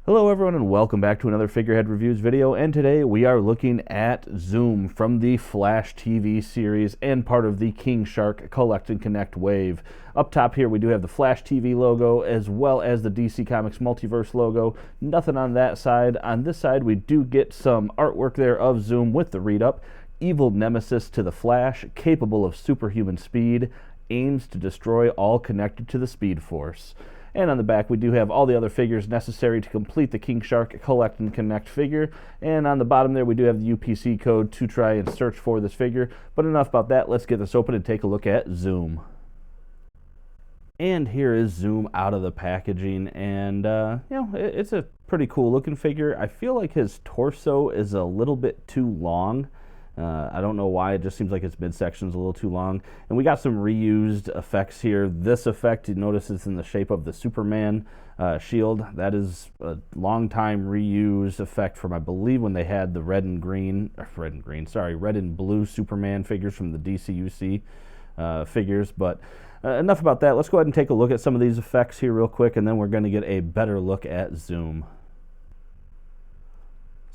Hello everyone and welcome back to another Figurehead Reviews video, and today we are looking at Zoom from the Flash TV series and part of the King Shark Collect and Connect wave. Up top here we do have the Flash TV logo as well as the DC Comics Multiverse logo. Nothing on that side. On this side we do get some artwork there of Zoom with the read-up. Evil nemesis to the Flash, capable of superhuman speed, aims to destroy all connected to the Speed Force. And on the back, we do have all the other figures necessary to complete the King Shark Collect and Connect figure. And on the bottom there, we do have the UPC code to try and search for this figure. But enough about that. Let's get this open and take a look at Zoom. And here is Zoom out of the packaging. And, it's a pretty cool looking figure. I feel like his torso is a little bit too long. I don't know why, it just seems like its midsection is a little too long. And we got some reused effects here. This effect, you notice it's in the shape of the Superman shield. That is a long time reused effect from, I believe, when they had the red and blue Superman figures from the DCUC figures. But enough about that. Let's go ahead and take a look at some of these effects here real quick, and then we're going to get a better look at Zoom.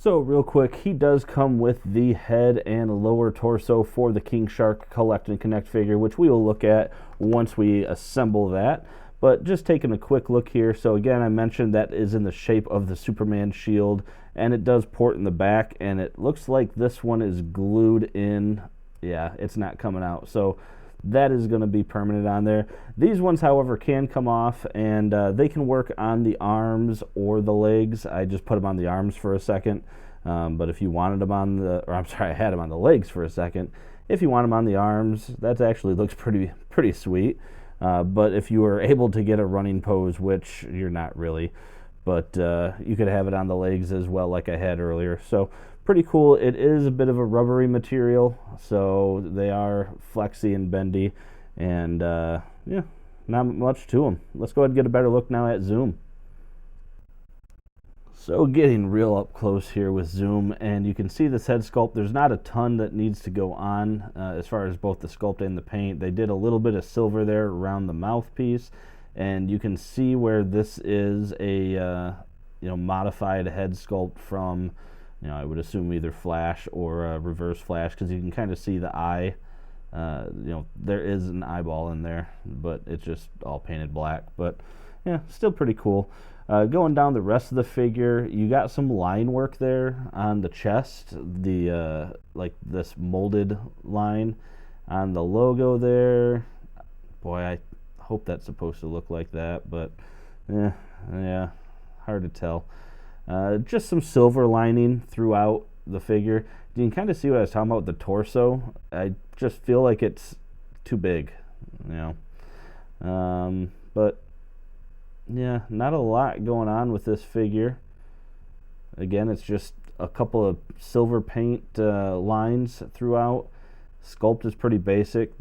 So real quick, he does come with the head and lower torso for the King Shark Collect and Connect figure, which we will look at once we assemble that. But just taking a quick look here, so again, I mentioned that is in the shape of the Superman shield, and it does port in the back, and it looks like this one is glued in. Yeah, it's not coming out. So that is going to be permanent on there. These ones, however, can come off, and they can work on the arms or the legs. I just put them on the arms for a second, but if you wanted them on the, I had them on the legs for a second. If you want them on the arms, that actually looks pretty sweet. But if you were able to get a running pose, which you're not really, but you could have it on the legs as well, like I had earlier. So pretty cool. It is a bit of a rubbery material, so they are flexy and bendy, and yeah, not much to them. Let's go ahead and get a better look now at Zoom. So getting real up close here with Zoom, and you can see this head sculpt. There's not a ton that needs to go on as far as both the sculpt and the paint. They did a little bit of silver there around the mouthpiece, and you can see where this is a modified head sculpt from, I would assume either Flash or Reverse Flash, because you can kind of see the eye. There is an eyeball in there, but it's just all painted black. But yeah, still pretty cool. Going down the rest of the figure, you got some line work there on the chest, the like this molded line on the logo there. Boy, I hope that's supposed to look like that, but yeah, hard to tell. Just some silver lining throughout the figure. You can kind of see what I was talking about with the torso. I just feel like it's too big, but yeah, not a lot going on with this figure. Again, it's just a couple of silver paint lines throughout. Sculpt is pretty basic.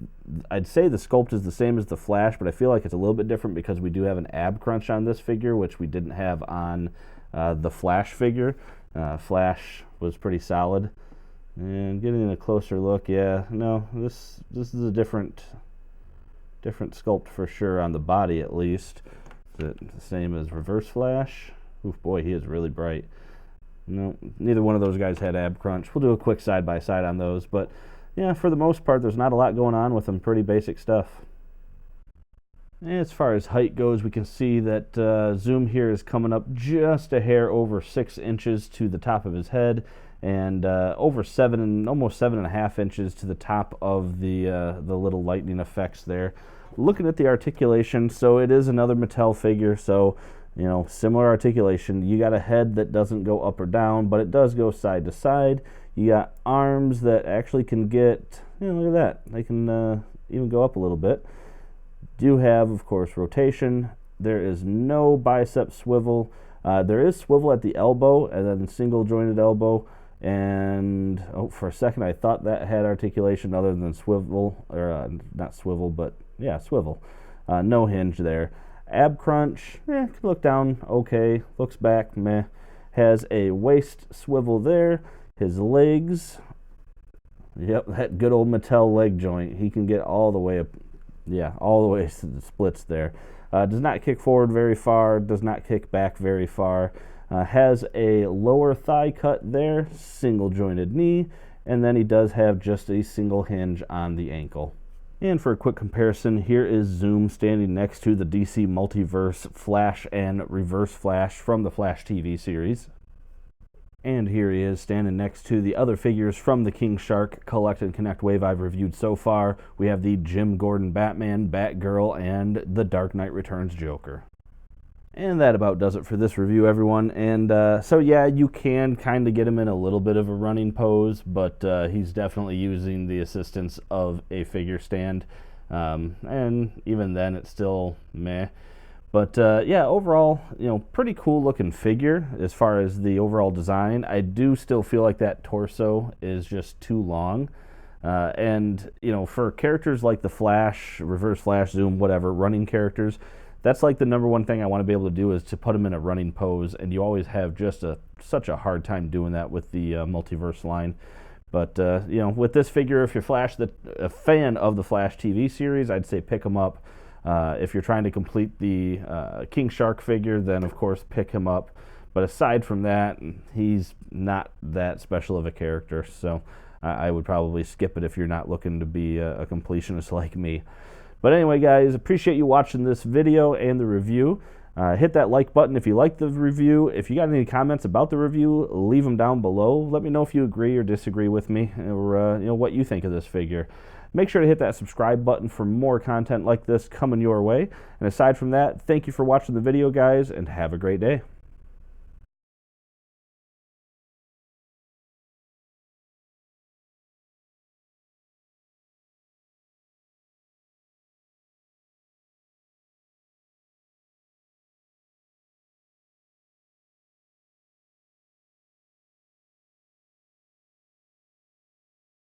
I'd say the sculpt is the same as the Flash, but I feel like it's a little bit different because we do have an ab crunch on this figure, which we didn't have on the Flash figure. Flash was pretty solid. And getting a closer look, yeah, no, this is a different sculpt for sure on the body, at least. Is it the same as Reverse Flash? Oof, boy, he is really bright. No, neither one of those guys had ab crunch. We'll do a quick side by side on those, but yeah, for the most part, there's not a lot going on with them. Pretty basic stuff. As far as height goes, we can see that Zoom here is coming up just a hair over 6 inches to the top of his head, and over almost 7.5 inches to the top of the little lightning effects there. Looking at the articulation, so it is another Mattel figure, so similar articulation. You got a head that doesn't go up or down, but it does go side to side. You got arms that actually can get, look at that, they can even go up a little bit. Do have, of course, rotation. There is no bicep swivel. There is swivel at the elbow, and then single jointed elbow. And for a second I thought that had articulation other than swivel, or not swivel, but yeah, swivel. No hinge there. Ab crunch, can look down okay, looks back meh. Has a waist swivel there. His legs, yep, that good old Mattel leg joint. He can get all the way up, yeah, all the way to the splits there. Does not kick forward very far, does not kick back very far. Has a lower thigh cut there, single jointed knee, and then he does have just a single hinge on the ankle. And for a quick comparison, here is Zoom standing next to the DC Multiverse Flash and Reverse Flash from the Flash TV series. And here he is standing next to the other figures from the King Shark Collect and Connect wave I've reviewed so far. We have the Jim Gordon Batman, Batgirl, and the Dark Knight Returns Joker. And that about does it for this review, everyone. And so yeah, you can kind of get him in a little bit of a running pose, but he's definitely using the assistance of a figure stand. And even then, it's still meh. But yeah, overall, pretty cool looking figure as far as the overall design. I do still feel like that torso is just too long. And, for characters like the Flash, Reverse Flash, Zoom, whatever, running characters, that's like the number one thing I want to be able to do is to put them in a running pose. And you always have just such a hard time doing that with the Multiverse line. But, with this figure, if you're a fan of the Flash TV series, I'd say pick him up. If you're trying to complete the King Shark figure, then of course pick him up. But aside from that, he's not that special of a character, so I would probably skip it if you're not looking to be a completionist like me. But anyway, guys, appreciate you watching this video and the review. Hit that like button if you like the review. If you got any comments about the review, leave them down below. Let me know if you agree or disagree with me, or what you think of this figure. Make sure to hit that subscribe button for more content like this coming your way. And aside from that, thank you for watching the video, guys, and have a great day.